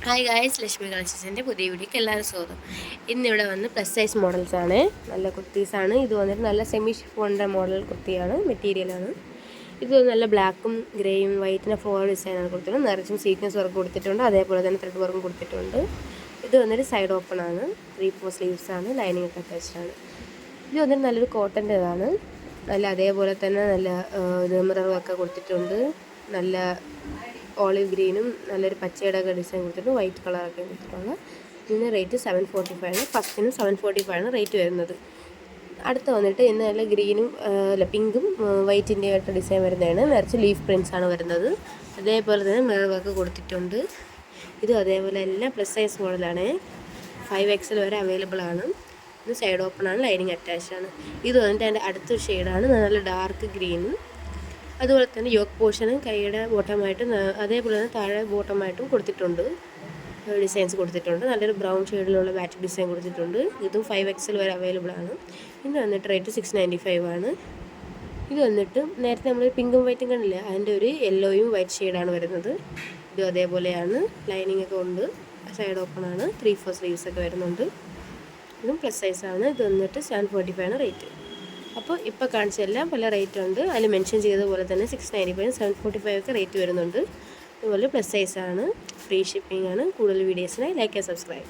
Hi guys, Lakshmi കളക്ഷൻസിൻ്റെ പുതിയ വീഡിയോക്ക് എല്ലാവരും സ്വാഗതം. ഇന്നിവിടെ വന്ന് പ്ലസ് സൈസ് മോഡൽസാണ്, നല്ല കുർത്തീസാണ്. ഇത് വന്നിട്ട് നല്ല സെമി ഷിഫോണിൻ്റെ മോഡൽ കുർത്തിയാണ്, മെറ്റീരിയലാണ്. ഇത് നല്ല ബ്ലാക്കും ഗ്രേയും വൈറ്റിൻ്റെ ഫ്ലോർ ഡിസൈനാണ് കൊടുത്തിട്ടുണ്ട്. നിറച്ചും സീക്വൻസ് വർക്ക് കൊടുത്തിട്ടുണ്ട്, അതേപോലെ തന്നെ ത്രെഡ് വർക്കും കൊടുത്തിട്ടുണ്ട്. ഇത് വന്നിട്ട് സൈഡ് ഓപ്പൺ ആണ്, 3/4 സ്ലീവ്സ് ആണ്, ലൈനിങ് ഒക്കെ അറ്റാച്ച്ഡ് ആണ്. ഇത് വന്നിട്ട് നല്ലൊരു കോട്ടൻ്റെതാണ്, നല്ല അതേപോലെ തന്നെ നല്ല മിറർ വർക്ക് കൊടുത്തിട്ടുണ്ട്. നല്ല ഓളിവ് ഗ്രീനും നല്ലൊരു പച്ചയുടെ ഒക്കെ ഡിസൈൻ കൊടുത്തിട്ട് വൈറ്റ് കളറൊക്കെ കൊടുത്തിട്ടുണ്ട്. ഇതിന് റേറ്റ് 745 ആണ്. ഫസ്റ്റിനും 745 ആണ് റേറ്റ് വരുന്നത്. അടുത്ത് വന്നിട്ട് ഇന്ന് നല്ല ഗ്രീനും പിങ്കും വൈറ്റിൻ്റെ ആയിട്ട് ഡിസൈൻ വരുന്നതാണ്. നിറച്ച് ലീഫ് പ്രിൻറ്റ്സ് ആണ് വരുന്നത്. അതേപോലെ തന്നെ മിറർ വർക്ക് കൊടുത്തിട്ടുണ്ട്. ഇത് അതേപോലെ എല്ലാം പ്ലസ് സൈസ് മോഡലാണ്, 5XL വരെ അവൈലബിൾ ആണ്. ഇത് സൈഡ് ഓപ്പൺ ആണ്, ലൈനിങ് അറ്റാച്ച്ഡ് ആണ്. ഇത് വന്നിട്ട് അതിൻ്റെ അടുത്തൊരു ഷെയ്ഡാണ്, നല്ല ഡാർക്ക് ഗ്രീനും അതുപോലെ തന്നെ യോക്ക് പോർഷനും കൈയുടെ ബോട്ടമായിട്ടും അതേപോലെ തന്നെ താഴെ ബോട്ടമായിട്ടും കൊടുത്തിട്ടുണ്ട്, ഡിസൈൻസ് കൊടുത്തിട്ടുണ്ട്. നല്ലൊരു ബ്രൗൺ ഷെയ്ഡിലുള്ള ബാറ്റിക് ഡിസൈൻ കൊടുത്തിട്ടുണ്ട്. ഇതും 5XL വരെ അവൈലബിൾ ആണ്. ഇത് വന്നിട്ട് റേറ്റ് 695 ആണ്. ഇത് വന്നിട്ട് നേരത്തെ നമ്മൾ പിങ്കും വൈറ്റും കണ്ടില്ലേ, അതിൻ്റെ ഒരു യെല്ലോയും വൈറ്റ് ഷെയ്ഡാണ് വരുന്നത്. ഇത് അതേപോലെയാണ്, ലൈനിങ് ഒക്കെ ഉണ്ട്, സൈഡ് ഓപ്പൺ ആണ്, 3/4 സ്ലീവ്സ് ഒക്കെ വരുന്നുണ്ട്. ഇതും പ്ലസ് സൈസാണ്. ഇത് വന്നിട്ട് 745 ആണ് റേറ്റ്. അപ്പോൾ ഇപ്പോൾ കാണിച്ചെല്ലാം പല റേറ്റ് ഉണ്ട്. അതിൽ മെൻഷൻ ചെയ്തതുപോലെ തന്നെ 695 745 ഒക്കെ റേറ്റ് വരുന്നുണ്ട്. അതുപോലെ പ്ലസ് സൈസാണ്, ഫ്രീ ഷിപ്പിംഗ് ആണ്. കൂടുതൽ വീഡിയോസിനായി ലൈക്ക് ആൻഡ് സബ്സ്ക്രൈബ്.